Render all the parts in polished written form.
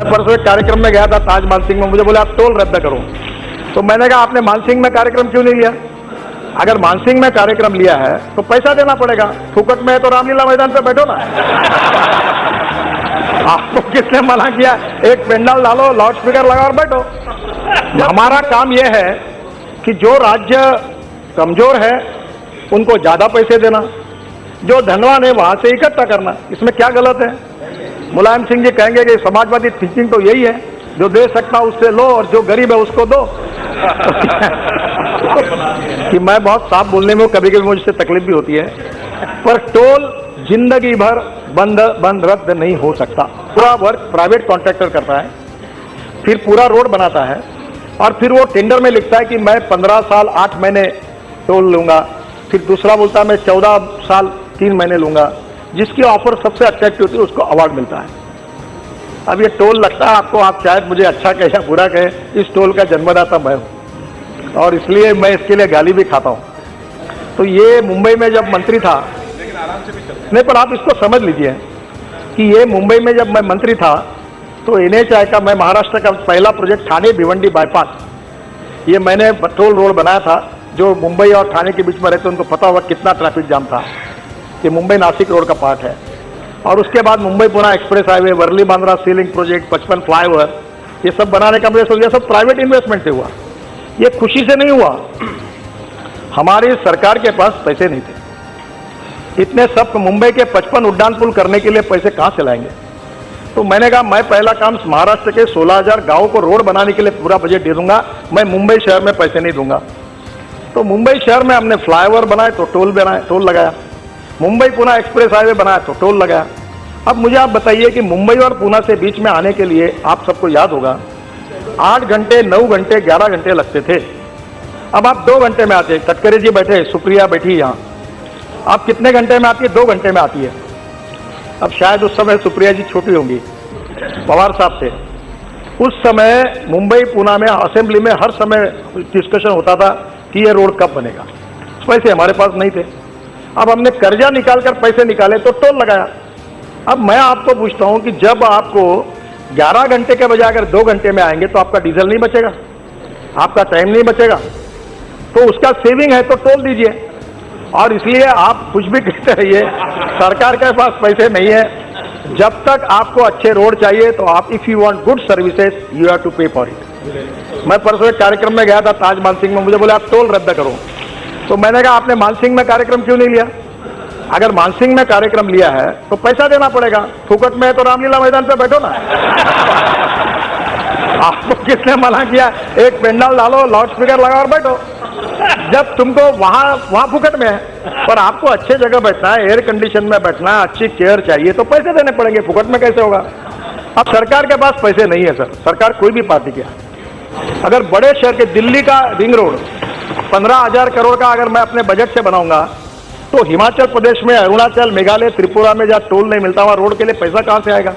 परसों एक कार्यक्रम में गया था ताज मानसिंह में, मुझे बोले आप टोल रद्द करो। तो मैंने कहा आपने मानसिंह में कार्यक्रम क्यों नहीं लिया? अगर मानसिंह में कार्यक्रम लिया है तो पैसा देना पड़ेगा। फुकट में है तो रामलीला मैदान पे बैठो ना। आपको किसने मना किया? एक पेंडाल डालो, लाउड स्पीकर लगाओ और बैठो। हमारा काम यह है कि जो राज्य कमजोर है उनको ज्यादा पैसे देना, जो धनवान है वहां से इकट्ठा करना। इसमें क्या गलत है? मुलायम सिंह जी कहेंगे कि समाजवादी थिंकिंग तो यही है, जो दे सकता उससे लो और जो गरीब है उसको दो। कि मैं बहुत साफ बोलने में कभी कभी मुझसे तकलीफ भी होती है, पर टोल जिंदगी भर बंद रद्द नहीं हो सकता। पूरा वर्क प्राइवेट कॉन्ट्रैक्टर करता है, फिर पूरा रोड बनाता है और फिर वो टेंडर में लिखता है कि मैं 15 साल 8 महीने टोल लूंगा, फिर दूसरा बोलता है मैं 14 साल 3 महीने लूंगा। जिसकी ऑफर सबसे अट्रैक्टिव होती है उसको अवार्ड मिलता है। अब ये टोल लगता है आपको, आप शायद मुझे अच्छा कहे या बुरा कहे, इस टोल का जन्मदाता मैं हूं और इसलिए मैं इसके लिए गाली भी खाता हूं। तो ये मुंबई में जब मंत्री था, नहीं पर आप इसको समझ लीजिए कि ये मुंबई में जब मैं मंत्री था तो NHAI का, मैं महाराष्ट्र का पहला प्रोजेक्ट ठाणे भिवंडी बाईपास, ये मैंने टोल रोड बनाया था। जो मुंबई और ठाणे के बीच में रहते उनको पता होगा कितना ट्रैफिक जाम था। ये मुंबई नासिक रोड का पार्ट है। और उसके बाद Mumbai Pune express highway, Worli Bandra sea link project, 55 flyover, ये सब बनाने का ये सब प्राइवेट इन्वेस्टमेंट से हुआ। ये खुशी से नहीं हुआ, हमारी सरकार के पास पैसे नहीं थे। इतने सब मुंबई के 55 उड्डान पुल करने के लिए पैसे कहां से लाएंगे? तो मैंने कहा मैं पहला काम महाराष्ट्र के 16,000 गांवों को रोड बनाने के लिए पूरा बजट दे दूंगा, मैं मुंबई शहर में पैसे नहीं दूंगा। तो मुंबई शहर में हमने फ्लाईओवर बनाए तो टोल बनाए, टोल लगाया। मुंबई पुणे एक्सप्रेस हाईवे बनाया तो टोल लगाया। अब मुझे आप बताइए कि मुंबई और पुणे से बीच में आने के लिए, आप सबको याद होगा, 8 घंटे 9 घंटे 11 घंटे लगते थे। अब आप 2 घंटे में आते। तटकरे जी बैठे, सुप्रिया बैठी यहाँ, आप कितने घंटे में आती है? 2 घंटे में आती है। अब शायद उस समय सुप्रिया जी छोटी होंगी, पवार साहब थे उस समय। मुंबई पुणे में असेंबली में हर समय डिस्कशन होता था कि ये रोड कब बनेगा। पैसे हमारे पास नहीं थे। अब हमने कर्जा निकालकर पैसे निकाले तो टोल लगाया। अब मैं आपको पूछता हूं कि जब आपको 11 घंटे के बजाय अगर 2 घंटे में आएंगे तो आपका डीजल नहीं बचेगा, आपका टाइम नहीं बचेगा, तो उसका सेविंग है तो टोल दीजिए। और इसलिए आप कुछ भी कहते रहिए, सरकार के पास पैसे नहीं है। जब तक आपको अच्छे रोड चाहिए तो आप, if you want good services you have to pay for it. मैं परसों एक कार्यक्रम में गया था ताज मानसिंह में, मुझे बोले आप टोल रद्द करो। तो मैंने कहा आपने मानसिंह में कार्यक्रम क्यों नहीं लिया? अगर मानसिंह में कार्यक्रम लिया है तो पैसा देना पड़ेगा। फुकट में है तो रामलीला मैदान पे बैठो ना। आपको किसने मना किया? एक पेंडाल डालो, लाउड स्पीकर लगाओ और बैठो। जब तुमको वहां फुकट में है, पर आपको अच्छे जगह बैठना है, एयर कंडीशन में बैठना है, अच्छी चेयर चाहिए तो पैसे देने पड़ेंगे। फुकट में कैसे होगा? अब सरकार के पास पैसे नहीं है सर, सरकार कोई भी पार्टी के। अगर बड़े शहर के दिल्ली का रिंग रोड 15,000 करोड़ का अगर मैं अपने बजट से बनाऊंगा तो हिमाचल प्रदेश में, अरुणाचल, मेघालय, त्रिपुरा में जहां टोल नहीं मिलता वहां रोड के लिए पैसा कहां से आएगा?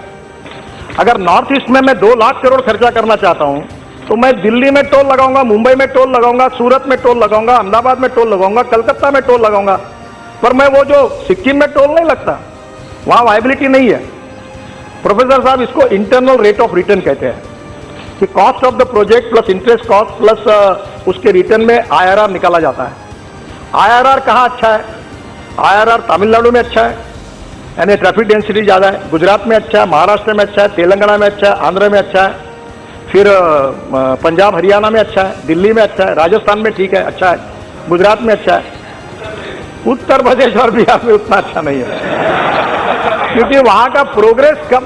अगर नॉर्थ ईस्ट में मैं 2 लाख करोड़ खर्चा करना चाहता हूं तो मैं दिल्ली में टोल लगाऊंगा, मुंबई में टोल लगाऊंगा, सूरत में टोल लगाऊंगा, अहमदाबाद में टोल लगाऊंगा, कलकत्ता में टोल लगाऊंगा। पर मैं वो जो सिक्किम में टोल नहीं लगता, वहां वायबिलिटी नहीं है। प्रोफेसर साहब, इसको इंटरनल रेट ऑफ रिटर्न कहते हैं कि cost of the project plus interest cost plus उसके रिटर्न में IRR निकाला जाता है। IRR कहाँ अच्छा है? IRR तमिलनाडु में अच्छा है, यानी ट्रैफिक डेंसिटी ज़्यादा है। गुजरात में अच्छा है, महाराष्ट्र में अच्छा है, तेलंगाना में अच्छा है, आंध्र में अच्छा है, फिर पंजाब हरियाणा में अच्छा है, दिल्ली में अच्छा है, राजस्थान में ठीक है, अच्छा है, गुजरात में अच्छा है। उत्तर प्रदेश और बिहार में उतना अच्छा नहीं है, क्योंकि वहाँ का प्रोग्रेस कम।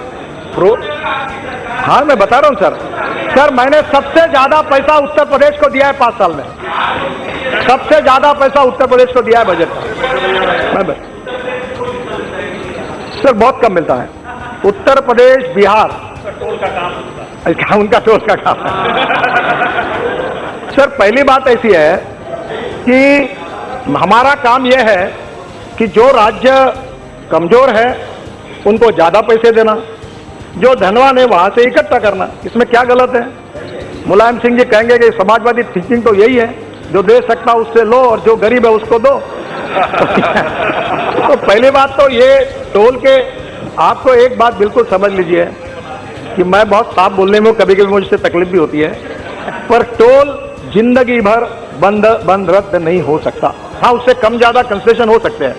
हाँ मैं बता रहा हूँ सर, मैंने सबसे ज्यादा पैसा उत्तर प्रदेश को दिया है 5 साल में। सबसे ज्यादा पैसा उत्तर प्रदेश को दिया है बजट में। सर बहुत कम मिलता है। उत्तर प्रदेश, बिहार, उनका टोल का काम है। सर पहली बात ऐसी है कि हमारा काम यह है कि जो राज्य कमजोर है उनको ज्यादा पैसे देना, जो धनवान है वहां से इकट्ठा करना। इसमें क्या गलत है? मुलायम सिंह जी कहेंगे कि समाजवादी थिंकिंग तो यही है, जो दे सकता उससे लो और जो गरीब है उसको दो। तो पहली बात तो ये टोल के, आपको एक बात बिल्कुल समझ लीजिए कि मैं बहुत साफ बोलने में कभी कभी मुझसे तकलीफ भी होती है, पर टोल जिंदगी भर बंद रद्द नहीं हो सकता। हाँ, उससे कम ज्यादा कंसेशन हो सकते हैं,